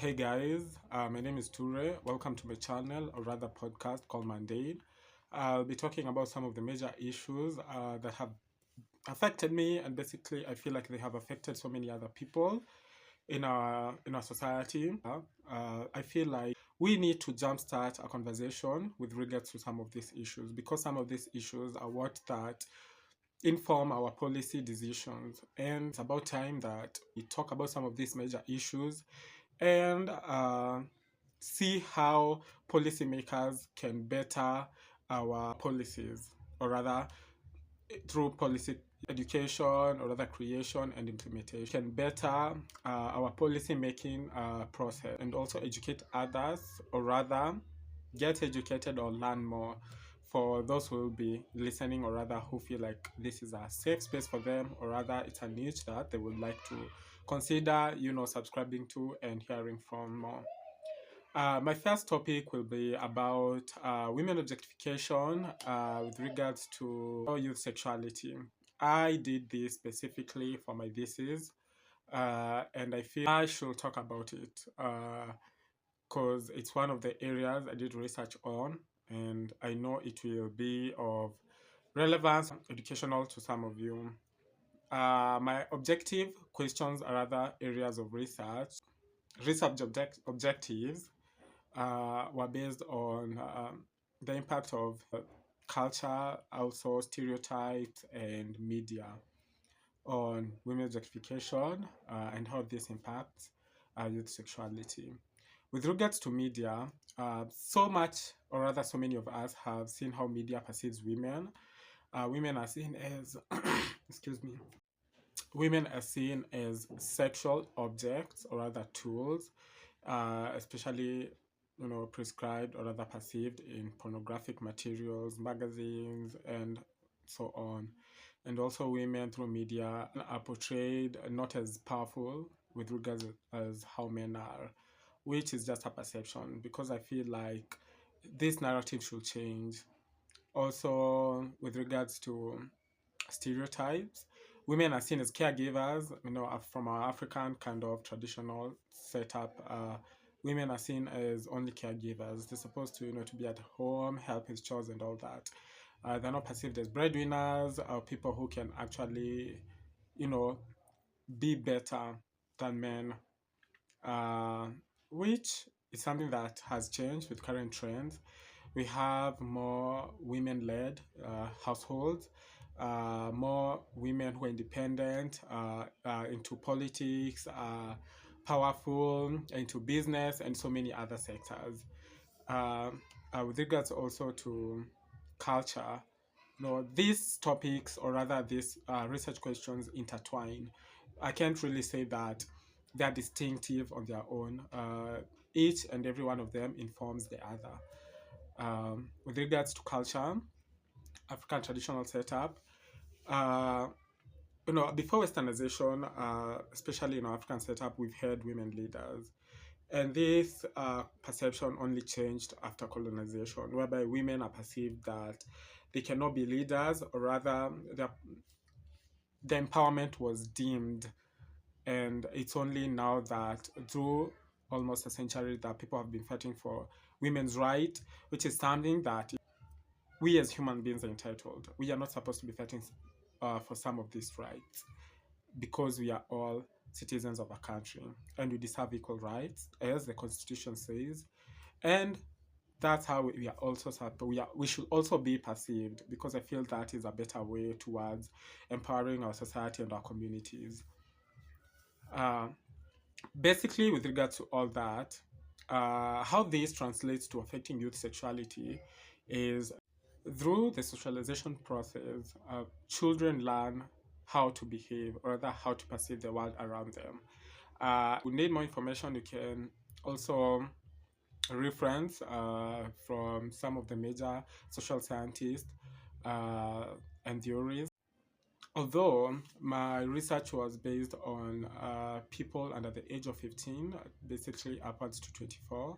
Hey guys, my name is Toure. Welcome to my channel, or rather podcast called Mundane. I'll be talking about some of the major issues that have affected me, and basically I feel like they have affected so many other people in our society. I feel like we need to jumpstart a conversation with regards to some of these issues, because some of these issues are what that inform our policy decisions, and it's about time that we talk about some of these major issues and see how policymakers can better our policies, or rather through policy education, or rather creation and implementation, can better our policy making process, and also educate others, or rather get educated or learn more for those who will be listening, or rather who feel like this is a safe space for them, or rather it's a niche that they would like to consider, subscribing to and hearing from more. My first topic will be about women objectification with regards to youth sexuality. I did this specifically for my thesis, and I feel I should talk about it because it's one of the areas I did research on, and I know it will be of relevance, educational to some of you. My objective questions are other areas of research. Objectives were based on the impact of culture, also stereotypes and media on women's objectification and how this impacts youth sexuality. With regards to media, so much, or rather so many of us have seen how media perceives women. Women are seen as, excuse me, women are seen as sexual objects, or other tools, especially prescribed or rather perceived in pornographic materials, magazines, and so on. And also, women through media are portrayed not as powerful with regards as how men are, which is just a perception. Because I feel like this narrative should change. Also, with regards to stereotypes, women are seen as caregivers. From our African kind of traditional setup, women are seen as only caregivers. They're supposed to, to be at home, help with chores and all that. They're not perceived as breadwinners or people who can actually, you know, be better than men, uh, which is something that has changed with current trends. We have more women-led households, more women who are independent, into politics, powerful, into business, and so many other sectors. Uh, with regards also to culture, these topics, or rather these research questions, intertwine. I can't really say that they're distinctive on their own. Each and every one of them informs the other. With regards to culture, African traditional setup, uh, before Westernization, especially in our African setup, we've had women leaders. And this perception only changed after colonization, whereby women are perceived that they cannot be leaders, or rather, the empowerment was dimmed. And it's only now that, through almost a century, that people have been fighting for women's right, which is something that we as human beings are entitled. We are not supposed to be fighting for some of these rights, because we are all citizens of a country and we deserve equal rights, as the Constitution says. And that's how we are also we should also be perceived, because I feel that is a better way towards empowering our society and our communities. Uh, Basically, with regard to all that, how this translates to affecting youth sexuality is through the socialization process. Children learn how to behave, or rather how to perceive the world around them. We need more information. You can also reference from some of the major social scientists and theories. Although my research was based on people under the age of 15, basically upwards to 24,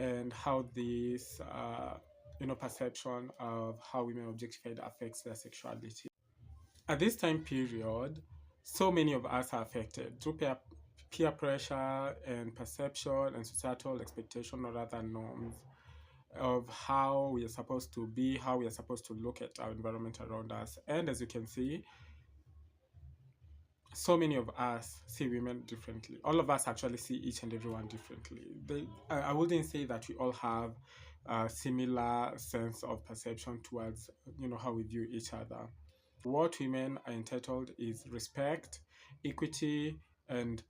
and how this, perception of how women objectified affects their sexuality. At this time period, so many of us are affected through peer peer pressure and perception and societal expectation or other norms of how we are supposed to be, how we are supposed to look at our environment around us. And as you can see, so many of us see women differently. All of us actually see each and everyone differently. I wouldn't say that we all have a similar sense of perception towards, how we view each other. What women are entitled is respect, equity, and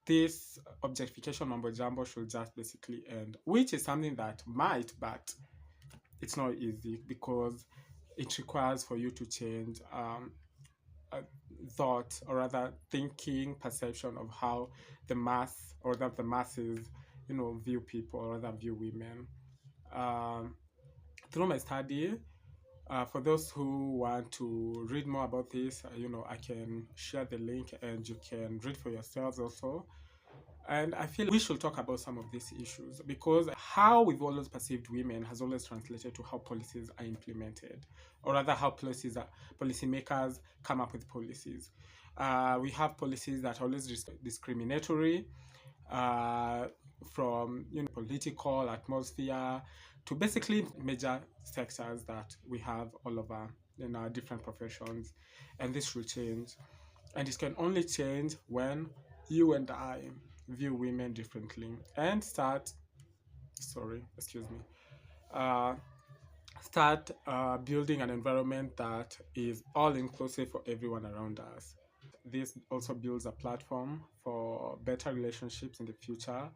this objectification mumbo jumbo should just basically end, which is something that might, but it's not easy because it requires for you to change a thought, or rather thinking perception of how the mass, or that the masses, view people, or rather view women. Um, Through my study, for those who want to read more about this, I can share the link and you can read for yourselves also. And I feel we should talk about some of these issues because how we've always perceived women has always translated to how policies are implemented, or rather how policymakers come up with policies. We have policies that are always discriminatory, uh, from political atmosphere to basically major sectors that we have all over in our different professions, and this should change. And it can only change when you and I view women differently and uh, start building an environment that is all inclusive for everyone around us. This also builds a platform for better relationships in the future.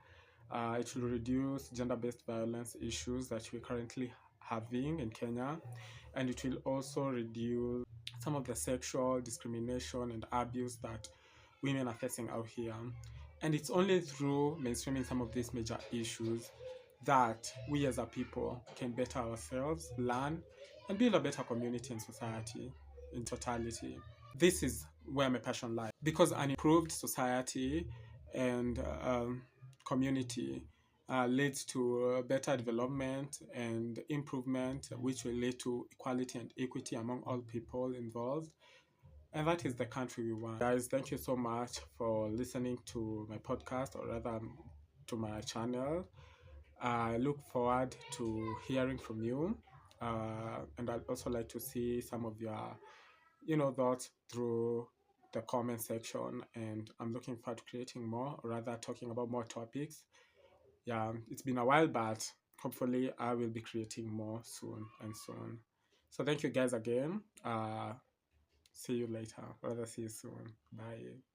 It will reduce gender-based violence issues that we're currently having in Kenya, and it will also reduce some of the sexual discrimination and abuse that women are facing out here. And it's only through mainstreaming some of these major issues that we as a people can better ourselves, learn, and build a better community and society in totality. This is where my passion lies because an improved society and community leads to better development and improvement, which will lead to equality and equity among all people involved. And that is the country we want. Guys, thank you so much for listening to my podcast, or rather to my channel. I look forward to hearing from you. And I'd also like to see some of your, thoughts through the comment section. And I'm looking forward to creating more, or rather talking about more topics. Yeah, it's been a while, but hopefully I will be creating more soon and soon. So thank you guys again. See you later. Rather see you soon. Bye.